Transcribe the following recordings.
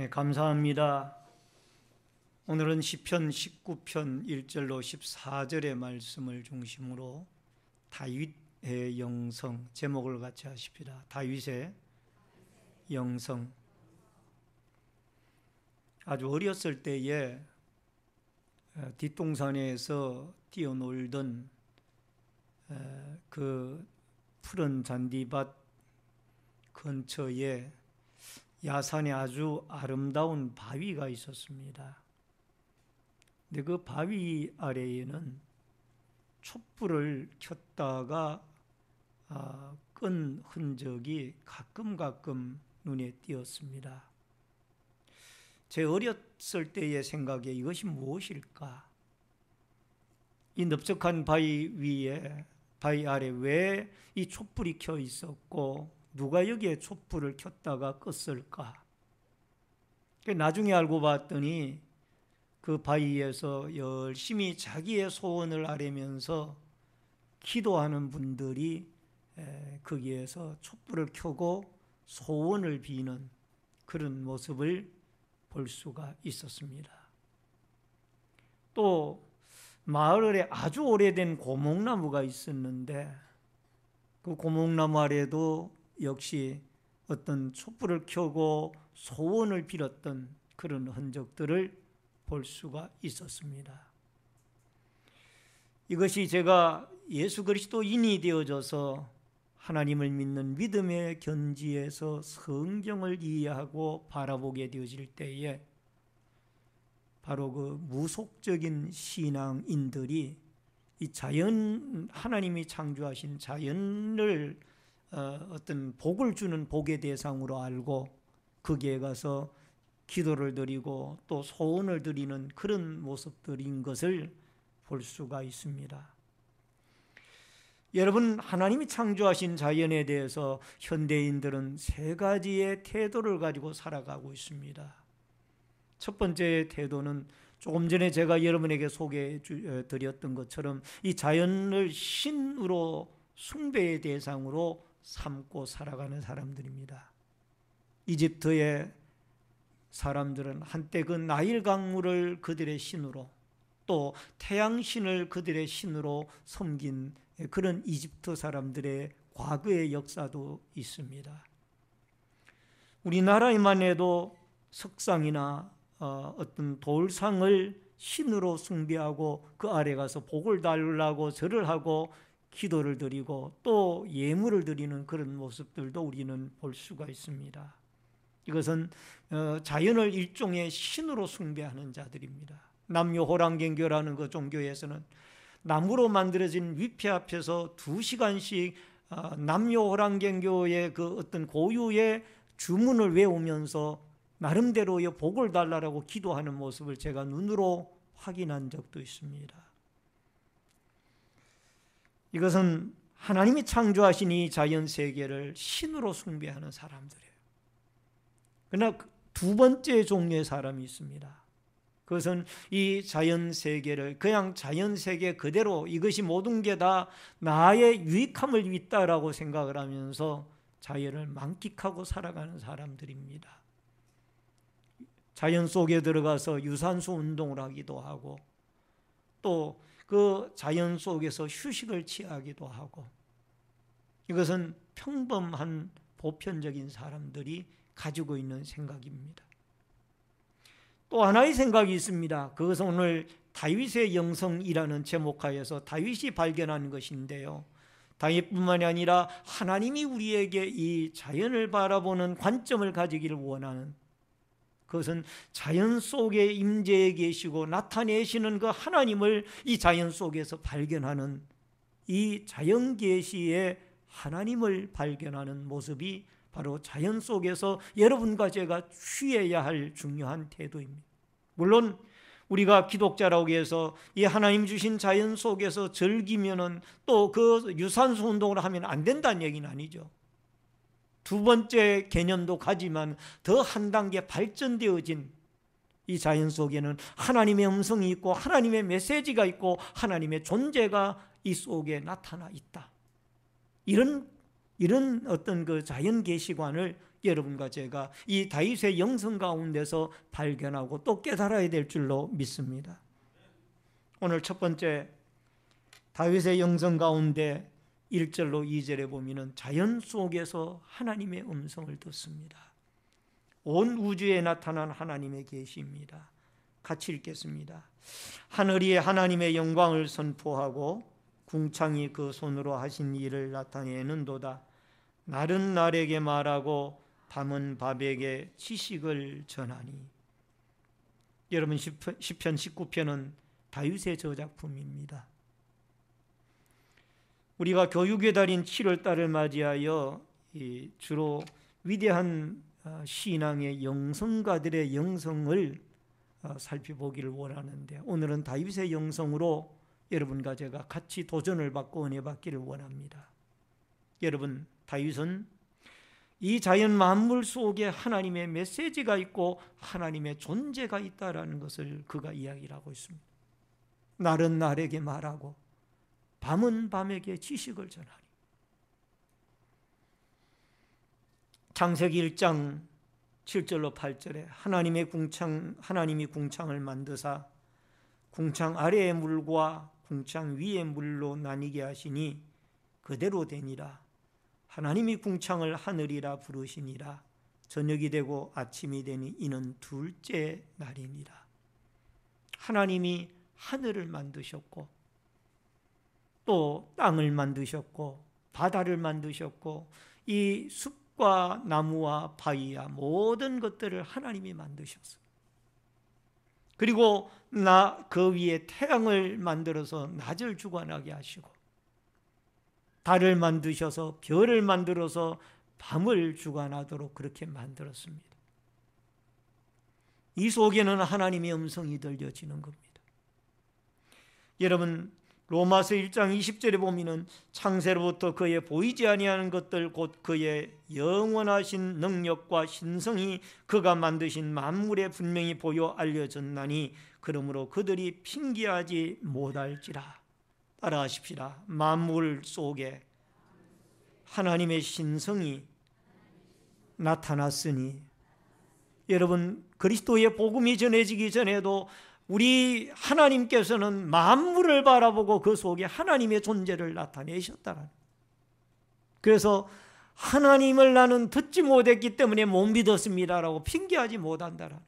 네, 감사합니다. 오늘은 시편 19편 1절로 14절의 말씀을 중심으로 다윗의 영성, 제목을 같이 하십시다. 다윗의 영성. 아주 어렸을 때에 뒷동산에서 뛰어놀던 그 푸른 잔디밭 근처에 야산에 아주 아름다운 바위가 있었습니다. 근데 그 바위 아래에는 촛불을 켰다가 끈 흔적이 가끔 눈에 띄었습니다. 제 어렸을 때의 생각에 이것이 무엇일까? 이 넓적한 바위 위에, 바위 아래 왜 이 촛불이 켜 있었고 누가 여기에 촛불을 켰다가 껐을까? 나중에 알고 봤더니 그 바위에서 열심히 자기의 소원을 아뢰면서 기도하는 분들이 거기에서 촛불을 켜고 소원을 비는 그런 모습을 볼 수가 있었습니다. 또 마을에 아주 오래된 고목나무가 있었는데 그 고목나무 아래도 역시 어떤 촛불을 켜고 소원을 빌었던 그런 흔적들을 볼 수가 있었습니다. 이것이 제가 예수 그리스도인이 되어져서 하나님을 믿는 믿음의 견지에서 성경을 이해하고 바라보게 되어질 때에 바로 그 무속적인 신앙인들이 이 자연, 하나님이 창조하신 자연을 어떤 복을 주는 복의 대상으로 알고 거기에 가서 기도를 드리고 또 소원을 드리는 그런 모습들인 것을 볼 수가 있습니다. 여러분, 하나님이 창조하신 자연에 대해서 현대인들은 세 가지의 태도를 가지고 살아가고 있습니다. 첫 번째 태도는 조금 전에 제가 여러분에게 소개해 드렸던 것처럼 이 자연을 신으로 숭배의 대상으로 삼고 살아가는 사람들입니다. 이집트의 사람들은 한때 그 나일 강물을 그들의 신으로 또 태양신을 그들의 신으로 섬긴 그런 이집트 사람들의 과거의 역사도 있습니다. 우리나라에만 해도 석상이나 어떤 돌상을 신으로 숭배하고 그 아래 가서 복을 달라고 절을 하고 기도를 드리고 또 예물을 드리는 그런 모습들도 우리는 볼 수가 있습니다. 이것은 자연을 일종의 신으로 숭배하는 자들입니다. 남묘호랑개교라는 그 종교에서는 나무로 만들어진 위패 앞에서 2시간씩 남묘호랑개교의 그 어떤 고유의 주문을 외우면서 나름대로의 복을 달라고 기도하는 모습을 제가 눈으로 확인한 적도 있습니다. 이것은 하나님이 창조하신 이 자연 세계를 신으로 숭배하는 사람들이에요. 그러나 두 번째 종류의 사람이 있습니다. 그것은 이 자연 세계를 그냥 자연 세계 그대로 이것이 모든 게 다 나의 유익함을 있다라고 생각을 하면서 자연을 만끽하고 살아가는 사람들입니다. 자연 속에 들어가서 유산소 운동을 하기도 하고 또 그 자연 속에서 휴식을 취하기도 하고 이것은 평범한 보편적인 사람들이 가지고 있는 생각입니다. 또 하나의 생각이 있습니다. 그것은 오늘 다윗의 영성이라는 제목하에서 다윗이 발견한 것인데요. 다윗뿐만이 아니라 하나님이 우리에게 이 자연을 바라보는 관점을 가지기를 원하는 그것은 자연 속에 임재해 계시고 나타내시는 그 하나님을 이 자연 속에서 발견하는 이 자연 계시의 하나님을 발견하는 모습이 바로 자연 속에서 여러분과 제가 취해야 할 중요한 태도입니다. 물론 우리가 기독자라고 해서 이 하나님 주신 자연 속에서 즐기면은 또 그 유산소 운동을 하면 안 된다는 얘기는 아니죠. 두 번째 개념도 가지만 더 한 단계 발전되어진 이 자연 속에는 하나님의 음성이 있고 하나님의 메시지가 있고 하나님의 존재가 이 속에 나타나 있다. 이런 이런 어떤 그 자연 계시관을 여러분과 제가 이 다윗의 영성 가운데서 발견하고 또 깨달아야 될 줄로 믿습니다. 오늘 첫 번째, 다윗의 영성 가운데 1절로 2절에 보면은 자연 속에서 하나님의 음성을 듣습니다. 온 우주에 나타난 하나님의 계시입니다. 같이 읽겠습니다. 하늘이 하나님의 영광을 선포하고 궁창이 그 손으로 하신 일을 나타내는도다. 날은 날에게 말하고 밤은 밤에게 지식을 전하니. 여러분, 시편 19편은 다윗의 저작품입니다. 우리가 교육의 달인 7월 달을 맞이하여 주로 위대한 신앙의 영성가들의 영성을 살펴보기를 원하는데, 오늘은 다윗의 영성으로 여러분과 제가 같이 도전을 받고 은혜 받기를 원합니다. 여러분, 다윗은 이 자연 만물 속에 하나님의 메시지가 있고 하나님의 존재가 있다라는 것을 그가 이야기를 하고 있습니다. 날은 날에게 말하고 밤은 밤에게 지식을 전하니. 창세기 1장 7절로 8절에 하나님이 궁창을 만드사 궁창 아래의 물과 궁창 위의 물로 나뉘게 하시니 그대로 되니라. 하나님이 궁창을 하늘이라 부르시니라. 저녁이 되고 아침이 되니 이는 둘째 날이니라. 하나님이 하늘을 만드셨고 또 땅을 만드셨고 바다를 만드셨고 이 숲과 나무와 바위와 모든 것들을 하나님이 만드셨어요. 그리고 그 위에 태양을 만들어서 낮을 주관하게 하시고 달을 만드셔서 별을 만들어서 밤을 주관하도록 그렇게 만들었습니다. 이 속에는 하나님의 음성이 들려지는 겁니다. 여러분, 로마서 1장 20절에 보면은 창세로부터 그의 보이지 아니하는 것들 곧 그의 영원하신 능력과 신성이 그가 만드신 만물에 분명히 보여 알려졌나니 그러므로 그들이 핑계하지 못할지라. 따라하십시다. 만물 속에 하나님의 신성이 나타났으니. 여러분, 그리스도의 복음이 전해지기 전에도 우리 하나님께서는 만물을 바라보고 그 속에 하나님의 존재를 나타내셨다는. 그래서 하나님을 나는 듣지 못했기 때문에 못 믿었습니다라고 핑계하지 못한다는.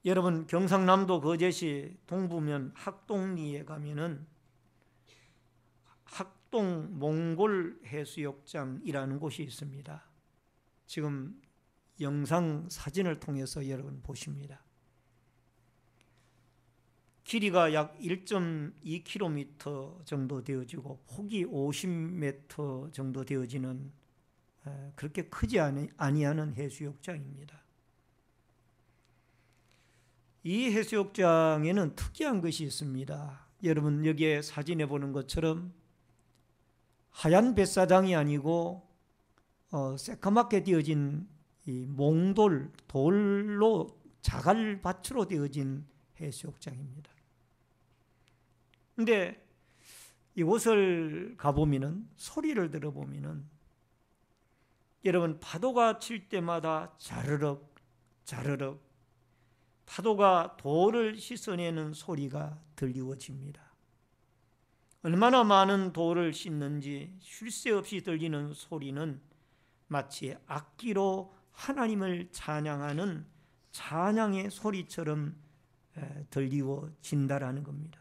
여러분, 경상남도 거제시 동부면 학동리에 가면은 학동 몽골 해수욕장이라는 곳이 있습니다. 지금 영상 사진을 통해서 여러분 보십니다. 길이가 약 1.2km 정도 되어지고 폭이 50m 정도 되어지는 그렇게 크지 아니하는 해수욕장입니다. 이 해수욕장에는 특이한 것이 있습니다. 여러분, 여기에 사진에 보는 것처럼 하얀 뱃사장이 아니고 새까맣게 되어진 이 몽돌, 돌로 자갈밭으로 되어진 해수욕장입니다. 그런데 이곳을 가보면은, 소리를 들어보면은 여러분, 파도가 칠 때마다 자르륵 자르륵 파도가 돌을 씻어내는 소리가 들리워집니다. 얼마나 많은 돌을 씻는지 쉴 새 없이 들리는 소리는 마치 악기로 하나님을 찬양하는 찬양의 소리처럼 들리워진다라는 겁니다.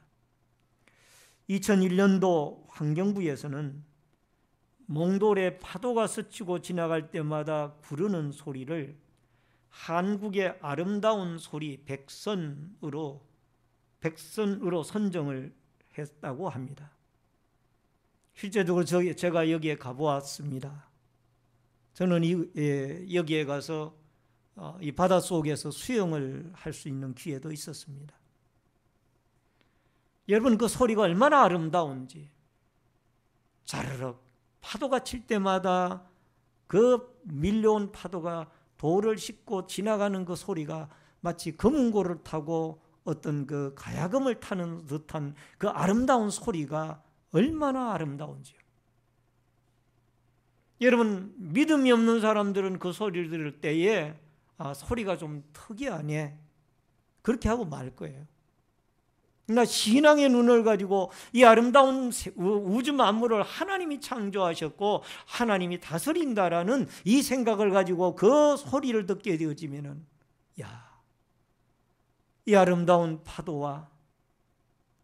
2001년도 환경부에서는 몽돌에 파도가 스치고 지나갈 때마다 구르는 소리를 한국의 아름다운 소리 백선으로 선정을 했다고 합니다. 실제적으로 제가 여기에 가보았습니다. 저는 여기에 가서 이 바닷속에서 수영을 할 수 있는 기회도 있었습니다. 여러분, 그 소리가 얼마나 아름다운지, 자르륵 파도가 칠 때마다 그 밀려온 파도가 돌을 씻고 지나가는 그 소리가 마치 검은고를 타고 어떤 그 가야금을 타는 듯한 그 아름다운 소리가 얼마나 아름다운지요. 여러분, 믿음이 없는 사람들은 그 소리를 들을 때에 소리가 좀 특이하네, 그렇게 하고 말 거예요. 그러나 신앙의 눈을 가지고 이 아름다운 우주 만물을 하나님이 창조하셨고 하나님이 다스린다라는 이 생각을 가지고 그 소리를 듣게 되어지면은, 이 아름다운 파도와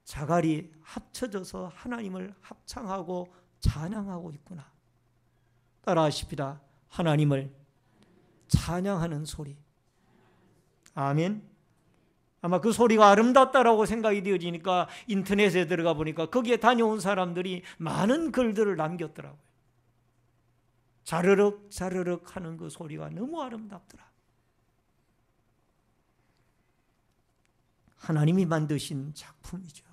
자갈이 합쳐져서 하나님을 합창하고 찬양하고 있구나. 따라하십시다. 하나님을 찬양하는 소리. 아멘. 아마 그 소리가 아름답다라고 생각이 되어지니까 인터넷에 들어가 보니까 거기에 다녀온 사람들이 많은 글들을 남겼더라고요. 자르륵 자르륵 하는 그 소리가 너무 아름답더라. 하나님이 만드신 작품이죠.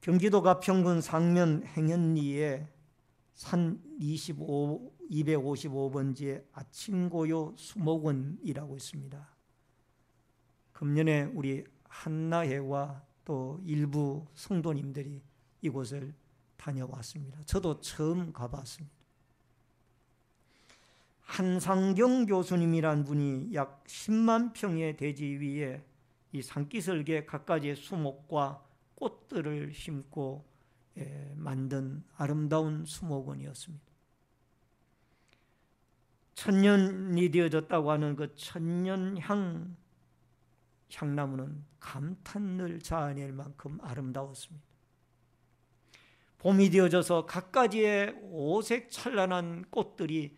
경기도 가평군 상면 행연리에 산 255번지에 아침고요 수목원이라고 있습니다. 금년에 우리 한나회와 또 일부 성도님들이 이곳을 다녀왔습니다. 저도 처음 가봤습니다. 한상경 교수님이란 분이 약 10만 평의 대지 위에 이 산기슭에 갖가지의 수목과 꽃들을 심고 만든 아름다운 수목원이었습니다. 천년이 되어졌다고 하는 그 천년향 향나무는 감탄을 자아낼 만큼 아름다웠습니다. 봄이 되어져서 갖가지의 오색 찬란한 꽃들이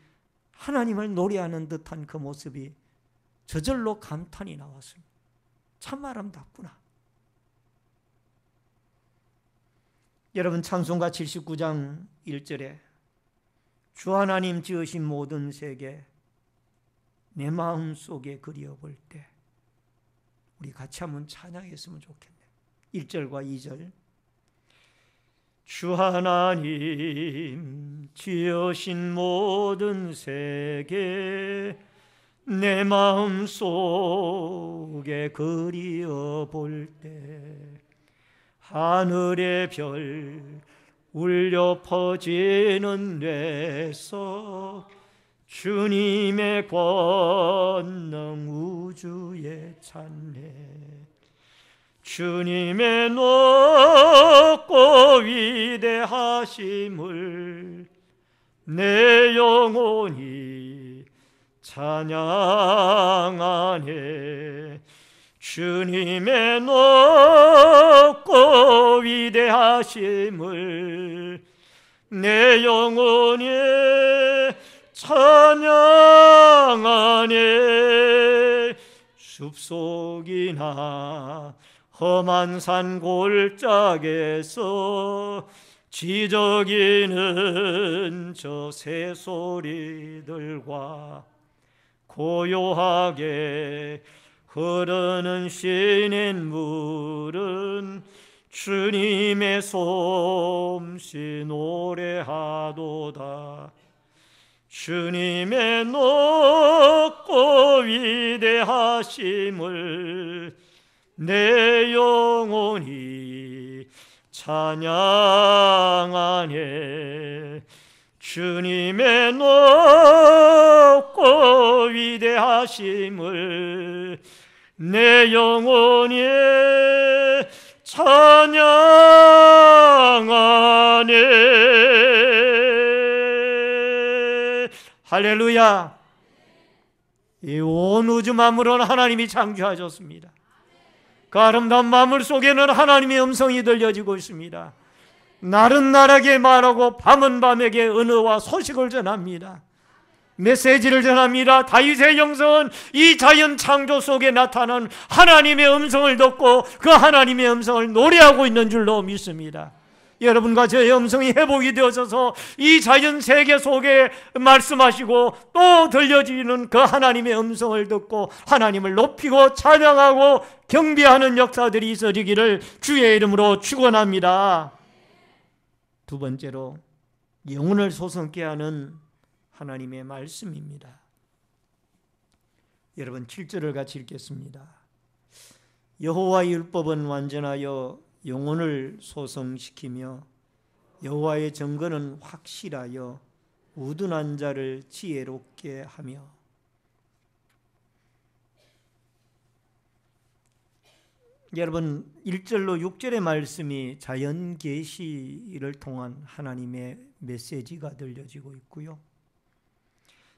하나님을 노래하는 듯한 그 모습이 저절로 감탄이 나왔습니다. 참 아름답구나. 여러분, 찬송가 79장 1절에 주 하나님 지으신 모든 세계 내 마음 속에 그리워볼 때, 우리 같이 한번 찬양했으면 좋겠네요. 1절과 2절. 주 하나님 지으신 모든 세계 내 마음 속에 그리워볼 때, 하늘의 별 울려 퍼지는 뇌속 주님의 권능 우주에 찬네. 주님의 높고 위대하심을 내 영혼이 찬양하네. 주님의 높고 위대하심을 내 영혼이 찬양하네. 숲속이나 험한 산 골짜기에서 지저귀는 저 새소리들과 고요하게 흐르는 시냇물은 주님의 솜씨 노래하도다. 주님의 높고 위대하심을 내 영혼이 찬양하네. 주님의 높고 위대하심을 내 영혼이 찬양하네. 할렐루야. 이 온 우주 만물은 하나님이 창조하셨습니다. 그 아름다운 만물 속에는 하나님의 음성이 들려지고 있습니다. 날은 날에게 말하고 밤은 밤에게 은혜와 소식을 전합니다. 메시지를 전합니다. 다윗의 영성은 이 자연 창조 속에 나타난 하나님의 음성을 듣고 그 하나님의 음성을 노래하고 있는 줄로 믿습니다. 여러분과 저의 음성이 회복이 되어서 이 자연 세계 속에 말씀하시고 또 들려지는 그 하나님의 음성을 듣고 하나님을 높이고 찬양하고 경배하는 역사들이 있어지기를 주의 이름으로 축원합니다. 두 번째로, 영혼을 소성케 하는 하나님의 말씀입니다. 여러분, 7절을 같이 읽겠습니다. 여호와의 율법은 완전하여 영혼을 소성시키며 여호와의 증거는 확실하여 우둔한 자를 지혜롭게 하며. 여러분 1절로 6절의 말씀이 자연 계시를 통한 하나님의 메시지가 들려지고 있고요.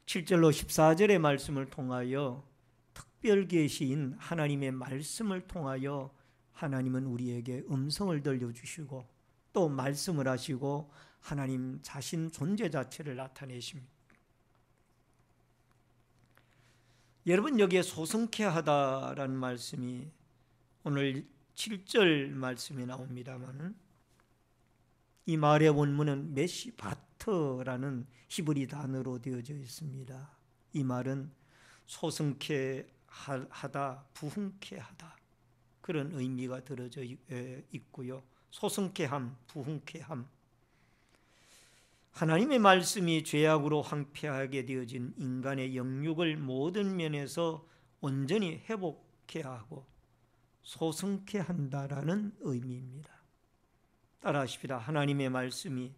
7절로 14절의 말씀을 통하여 특별 계시인 하나님의 말씀을 통하여 하나님은 우리에게 음성을 들려주시고 또 말씀을 하시고 하나님 자신 존재 자체를 나타내십니다. 여러분 여기에 소성케 하다라는 말씀이 오늘 7절 말씀에 나옵니다만 이 말의 원문은 메시바트라는 히브리 단어로 되어져 있습니다. 이 말은 소성케 하다, 부흥케 하다 그런 의미가 들어져 있고요. 소성케함, 부흥케함. 하나님의 말씀이 죄악으로 황폐하게 되어진 인간의 영육을 모든 면에서 온전히 회복케 하고 소성케 한다라는 의미입니다. 따라하십시다. 하나님의 말씀이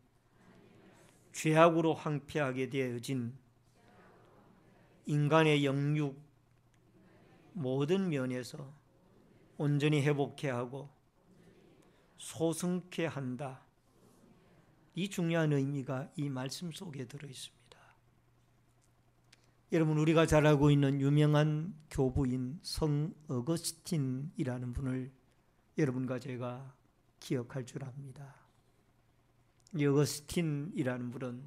죄악으로 황폐하게 되어진 인간의 영육 모든 면에서 온전히 회복케 하고 소성케 한다. 이 중요한 의미가 이 말씀 속에 들어 있습니다. 여러분 우리가 잘 알고 있는 유명한 교부인 성 어거스틴이라는 분을 여러분과 제가 기억할 줄 압니다. 이 어거스틴이라는 분은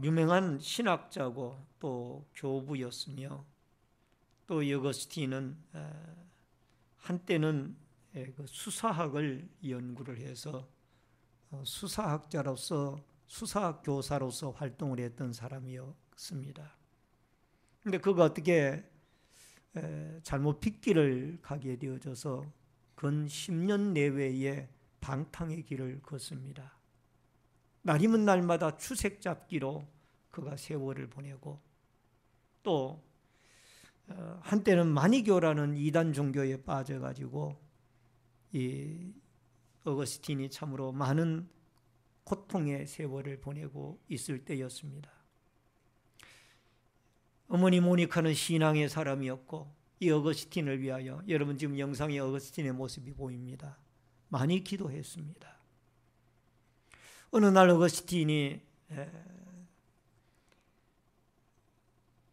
유명한 신학자고 또 교부였으며 또 이 어거스틴은 한때는 수사학을 연구를 해서 수사학자로서 수사학 교사로서 활동을 했던 사람이었습니다. 그런데 그가 어떻게 잘못 빗길을 가게 되어져서 근 10년 내외에 방탕의 길을 걷습니다. 날이면 날마다 추색 잡기로 그가 세월을 보내고 또 한때는 마니교라는 이단 종교에 빠져가지고 이 어거스틴이 참으로 많은 고통의 세월을 보내고 있을 때였습니다. 어머니 모니카는 신앙의 사람이었고 이 어거스틴을 위하여 여러분 지금 영상에 어거스틴의 모습이 보입니다. 많이 기도했습니다. 어느 날 어거스틴이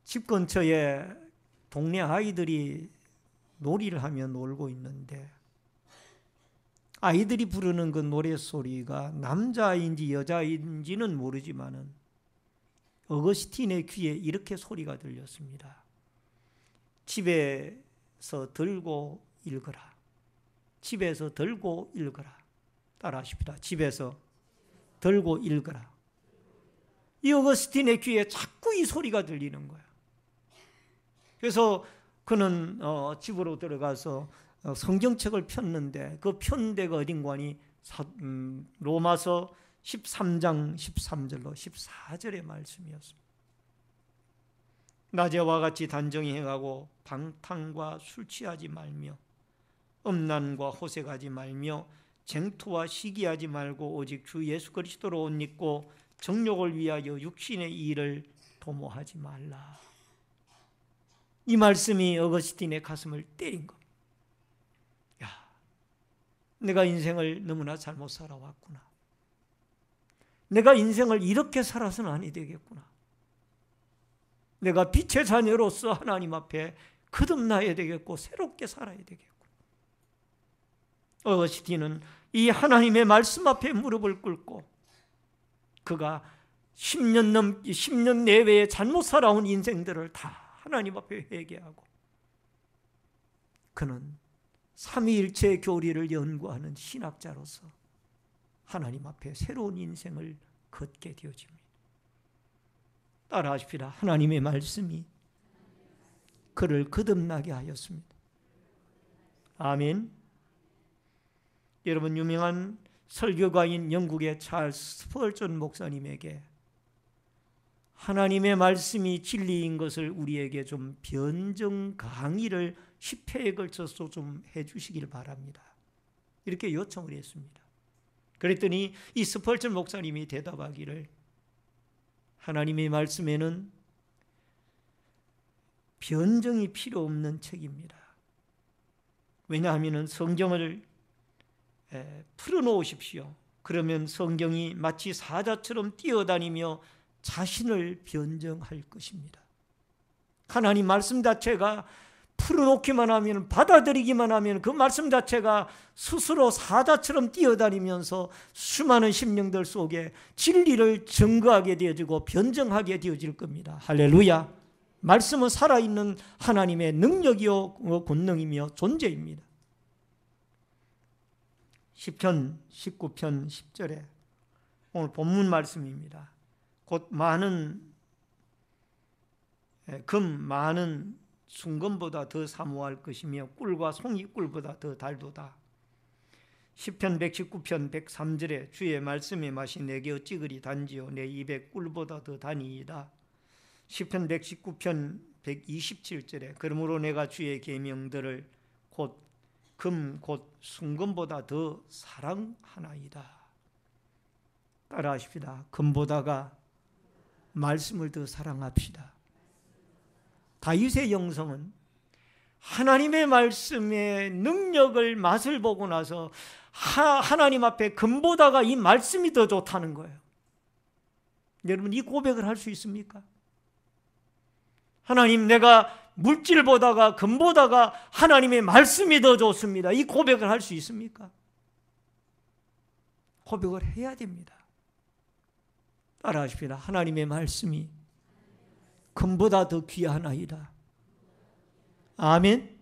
집 근처에 동네 아이들이 놀이를 하며 놀고 있는데 아이들이 부르는 그 노랫소리가 남자인지 여자인지는 모르지만은 어거스틴의 귀에 이렇게 소리가 들렸습니다. 집에서 들고 읽어라. 집에서 들고 읽어라. 따라하십시다. 집에서 들고 읽어라. 이 어거스틴의 귀에 자꾸 이 소리가 들리는 거야. 그래서 그는 집으로 들어가서 성경책을 폈는데 그 편 데가 어딘가니 로마서 13장 13절로 14절의 말씀이었습니다. 낮에와 같이 단정히 행하고 방탕과 술 취하지 말며 음란과 호색하지 말며 쟁투와 시기하지 말고 오직 주 예수 그리스도로 옷 입고 정욕을 위하여 육신의 일을 도모하지 말라. 이 말씀이 어거스틴의 가슴을 때린 겁니다. 야, 내가 인생을 너무나 잘못 살아왔구나. 내가 인생을 이렇게 살아서는 아니 되겠구나. 내가 빛의 자녀로서 하나님 앞에 거듭나야 되겠고 새롭게 살아야 되겠고. 어거스틴은 이 하나님의 말씀 앞에 무릎을 꿇고 그가 10년 내외에 잘못 살아온 인생들을 다 하나님 앞에 회개하고 그는 삼위일체 교리를 연구하는 신학자로서 하나님 앞에 새로운 인생을 걷게 되어집니다. 따라하십시다. 하나님의 말씀이 그를 거듭나게 하였습니다. 아멘. 여러분 유명한 설교가인 영국의 찰스 스펄전 목사님에게 하나님의 말씀이 진리인 것을 우리에게 좀 변증 강의를 10회에 걸쳐서 좀 해주시길 바랍니다. 이렇게 요청을 했습니다. 그랬더니 이 스펄전 목사님이 대답하기를, 하나님의 말씀에는 변증이 필요 없는 책입니다. 왜냐하면 성경을 풀어놓으십시오. 그러면 성경이 마치 사자처럼 뛰어다니며 자신을 변증할 것입니다. 하나님 말씀 자체가 풀어놓기만 하면, 받아들이기만 하면 그 말씀 자체가 스스로 사자처럼 뛰어다니면서 수많은 심령들 속에 진리를 증거하게 되어지고 변증하게 되어질 겁니다. 할렐루야. 말씀은 살아있는 하나님의 능력이요 권능이며 존재입니다. 시편 19편 10절에 오늘 본문 말씀입니다. 곧 금 많은 순금보다 더 사모할 것이며 꿀과 송이꿀보다 더 달도다. 시편 119편 103절에 주의 말씀의 맛이 내게 어찌 그리 단지요 내 입에 꿀보다 더 다니이다. 시편 119편 127절에 그러므로 내가 주의 계명들을 곧 금 곧 순금보다 더 사랑하나이다. 따라하십시다. 금보다가 말씀을 더 사랑합시다. 다윗의 영성은 하나님의 말씀의 능력을 맛을 보고 나서 하나님 앞에 금보다가 이 말씀이 더 좋다는 거예요. 여러분, 이 고백을 할 수 있습니까? 하나님, 내가 물질보다가 금보다가 하나님의 말씀이 더 좋습니다. 이 고백을 할 수 있습니까? 고백을 해야 됩니다. 따라하십시다. 하나님의 말씀이 금보다 더 귀하나이다. 아멘.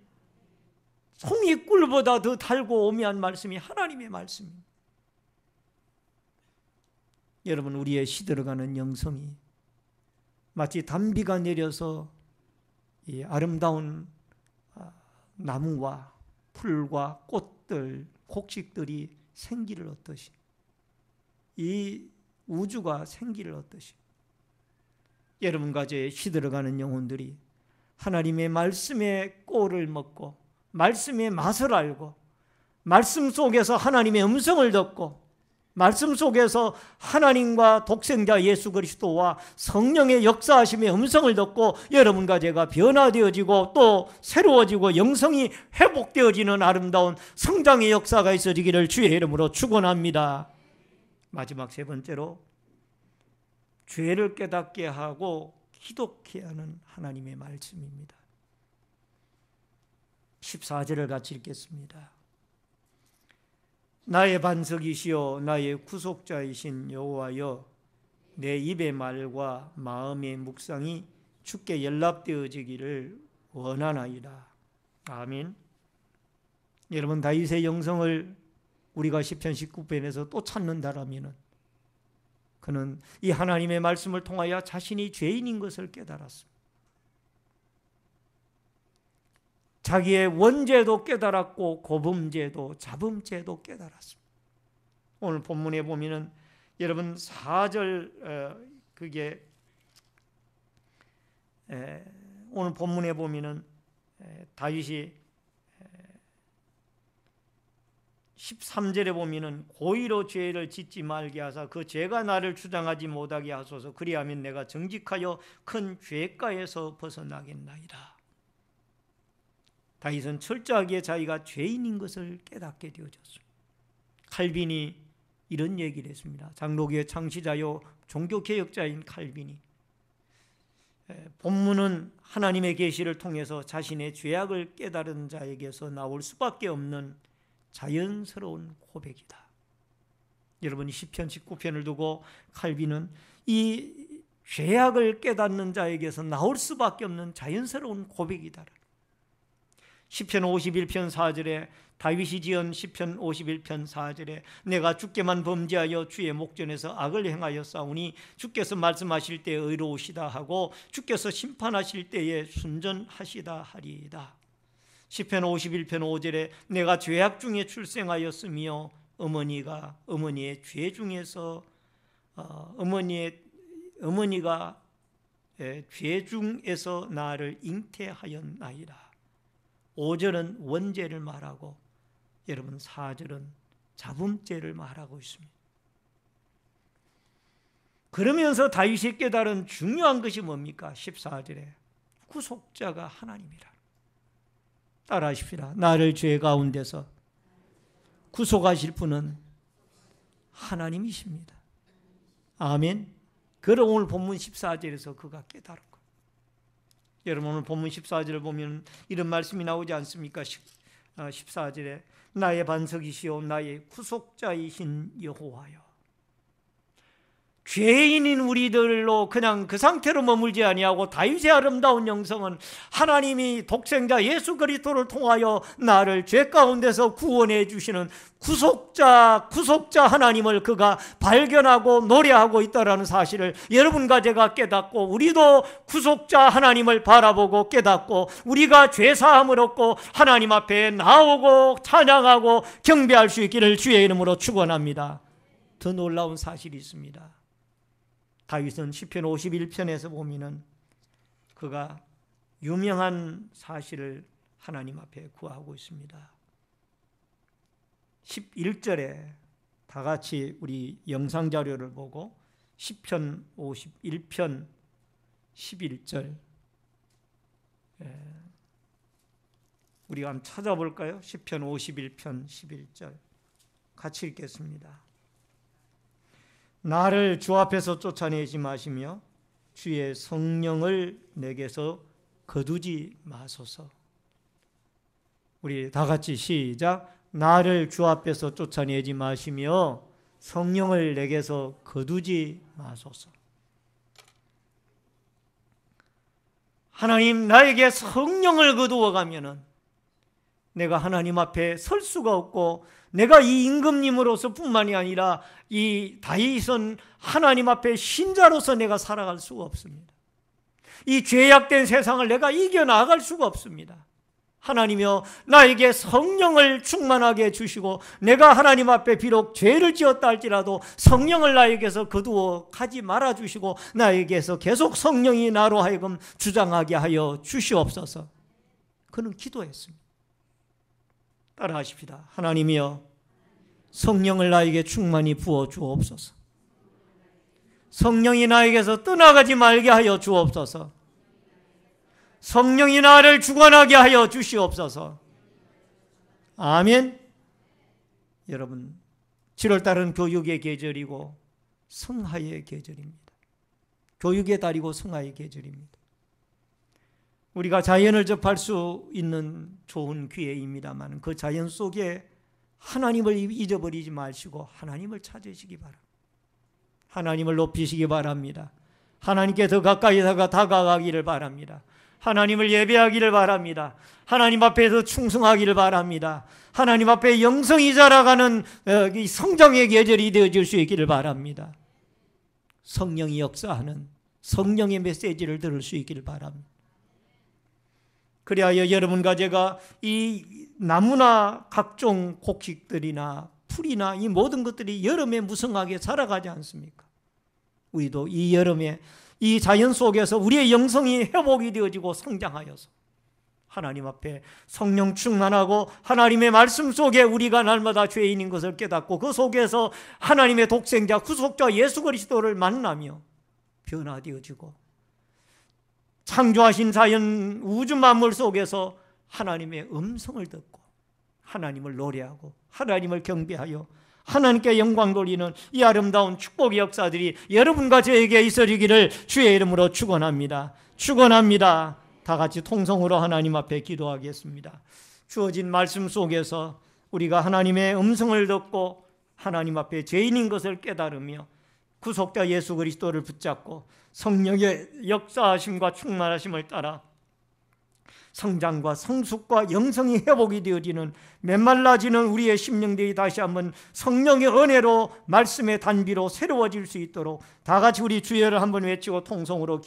송이꿀보다 더 달고 오묘한 말씀이 하나님의 말씀입니다. 여러분, 우리의 시들어가는 영성이 마치 단비가 내려서 이 아름다운 나무와 풀과 꽃들, 곡식들이 생기를 얻듯이, 이 우주가 생기를 얻듯이 여러분과 제 시들어가는 영혼들이 하나님의 말씀의 꼴을 먹고 말씀의 맛을 알고 말씀 속에서 하나님의 음성을 듣고 말씀 속에서 하나님과 독생자 예수 그리스도와 성령의 역사하심의 음성을 듣고 여러분과 제가 변화되어지고 또 새로워지고 영성이 회복되어지는 아름다운 성장의 역사가 있어지기를 주의 이름으로 축원합니다. 마지막 세 번째로, 죄를 깨닫게 하고 기독케 하는 하나님의 말씀입니다. 14절을 같이 읽겠습니다. 나의 반석이시요 나의 구속자이신 여호와여, 내 입의 말과 마음의 묵상이 주께 연락되어지기를 원하나이다. 아멘. 여러분, 다윗의 영성을 우리가 시편 19편에서 또 찾는다라면 그는 이 하나님의 말씀을 통하여 자신이 죄인인 것을 깨달았습니다. 자기의 원죄도 깨달았고 고범죄도 자범죄도 깨달았습니다. 오늘 본문에 보면은 여러분 4절 그게 오늘 본문에 보면은 다윗이 13절에 보면은 고의로 죄를 짓지 말게 하사 그 죄가 나를 주장하지 못하게 하소서. 그리하면 내가 정직하여 큰 죄가에서 벗어나겠나이다. 다윗은 철저하게 자기가 죄인인 것을 깨닫게 되어졌습니다. 칼빈이 이런 얘기를 했습니다. 장로교의 창시자요 종교개혁자인 칼빈이 본문은 하나님의 계시를 통해서 자신의 죄악을 깨달은 자에게서 나올 수밖에 없는 자연스러운 고백이다. 여러분이 시편 19편을 두고 칼빈은 이 죄악을 깨닫는 자에게서 나올 수밖에 없는 자연스러운 고백이다. 시편 51편 4절에 다윗이 지은 시편 51편 4절에 내가 주께만 범죄하여 주의 목전에서 악을 행하여 싸우니 주께서 말씀하실 때에 의로우시다 하고 주께서 심판하실 때에 순전하시다 하리이다. 시편 51편 5절에 내가 죄악 중에 출생하였으며 어머니의 죄 중에서 어머니가 죄 중에서 나를 잉태하였나이다. 5절은 원죄를 말하고 여러분 4절은 잡음죄를 말하고 있습니다. 그러면서 다윗이 깨달은 중요한 것이 뭡니까? 14절에 구속자가 하나님이라. 따라하십시다. 나를 죄 가운데서 구속하실 분은 하나님이십니다. 아멘. 그럼 오늘 본문 14절에서 그가 깨달은 거예요. 여러분 오늘 본문 14절을 보면 이런 말씀이 나오지 않습니까? 14절에 나의 반석이시오 나의 구속자이신 여호와여. 죄인인 우리들로 그냥 그 상태로 머물지 아니하고 다윗의 아름다운 영성은 하나님이 독생자 예수 그리스도를 통하여 나를 죄 가운데서 구원해 주시는 구속자 하나님을 그가 발견하고 노래하고 있다는 사실을 여러분과 제가 깨닫고, 우리도 구속자 하나님을 바라보고 깨닫고 우리가 죄사함을 얻고 하나님 앞에 나오고 찬양하고 경배할 수 있기를 주의 이름으로 축원합니다. 더 놀라운 사실이 있습니다. 다윗은 시편 51편에서 보면은 그가 유명한 사실을 하나님 앞에 구하고 있습니다. 11절에 다 같이 우리 영상 자료를 보고 시편 51편 11절 우리가 한번 찾아볼까요? 시편 51편 11절 같이 읽겠습니다. 나를 주 앞에서 쫓아내지 마시며 주의 성령을 내게서 거두지 마소서. 우리 다 같이 시작. 나를 주 앞에서 쫓아내지 마시며 성령을 내게서 거두지 마소서. 하나님, 나에게 성령을 거두어 가면은 내가 하나님 앞에 설 수가 없고, 내가 이 임금님으로서 뿐만이 아니라 이 다윗은 하나님 앞에 신자로서 내가 살아갈 수가 없습니다. 이 죄악된 세상을 내가 이겨나갈 수가 없습니다. 하나님이여, 나에게 성령을 충만하게 주시고, 내가 하나님 앞에 비록 죄를 지었다 할지라도 성령을 나에게서 거두어 가지 말아 주시고, 나에게서 계속 성령이 나로 하여금 주장하게 하여 주시옵소서. 그는 기도했습니다. 따라하십시다. 하나님이여, 성령을 나에게 충만히 부어 주옵소서. 성령이 나에게서 떠나가지 말게 하여 주옵소서. 성령이 나를 주관하게 하여 주시옵소서. 아멘. 여러분, 7월달은 교육의 계절이고 성화의 계절입니다. 교육의 달이고 성화의 계절입니다. 우리가 자연을 접할 수 있는 좋은 기회입니다만 그 자연 속에 하나님을 잊어버리지 마시고 하나님을 찾으시기 바랍니다. 하나님을 높이시기 바랍니다. 하나님께 더 가까이 다가가기를 바랍니다. 하나님을 예배하기를 바랍니다. 하나님 앞에서 충성하기를 바랍니다. 하나님 앞에 영성이 자라가는 성장의 계절이 되어질 수 있기를 바랍니다. 성령이 역사하는 성령의 메시지를 들을 수 있기를 바랍니다. 그리하여 여러분과 제가 이 나무나 각종 곡식들이나 풀이나 이 모든 것들이 여름에 무성하게 자라가지 않습니까? 우리도 이 여름에 이 자연 속에서 우리의 영성이 회복이 되어지고 성장하여서 하나님 앞에 성령 충만하고 하나님의 말씀 속에 우리가 날마다 죄인인 것을 깨닫고 그 속에서 하나님의 독생자 구속자 예수 그리스도를 만나며 변화되어지고 창조하신 자연 우주 만물 속에서 하나님의 음성을 듣고 하나님을 노래하고 하나님을 경배하여 하나님께 영광 돌리는 이 아름다운 축복의 역사들이 여러분과 저에게 있어지기를 주의 이름으로 축원합니다. 축원합니다. 다 같이 통성으로 하나님 앞에 기도하겠습니다. 주어진 말씀 속에서 우리가 하나님의 음성을 듣고 하나님 앞에 죄인인 것을 깨달으며 구속자 예수 그리스도를 붙잡고 성령의 역사하심과 충만하심을 따라 성장과 성숙과 영성이 회복이 되어지는 메말라지는 우리의 심령들이 다시 한번 성령의 은혜로 말씀의 단비로 새로워질 수 있도록 다 같이 우리 주여를 한번 외치고 통성으로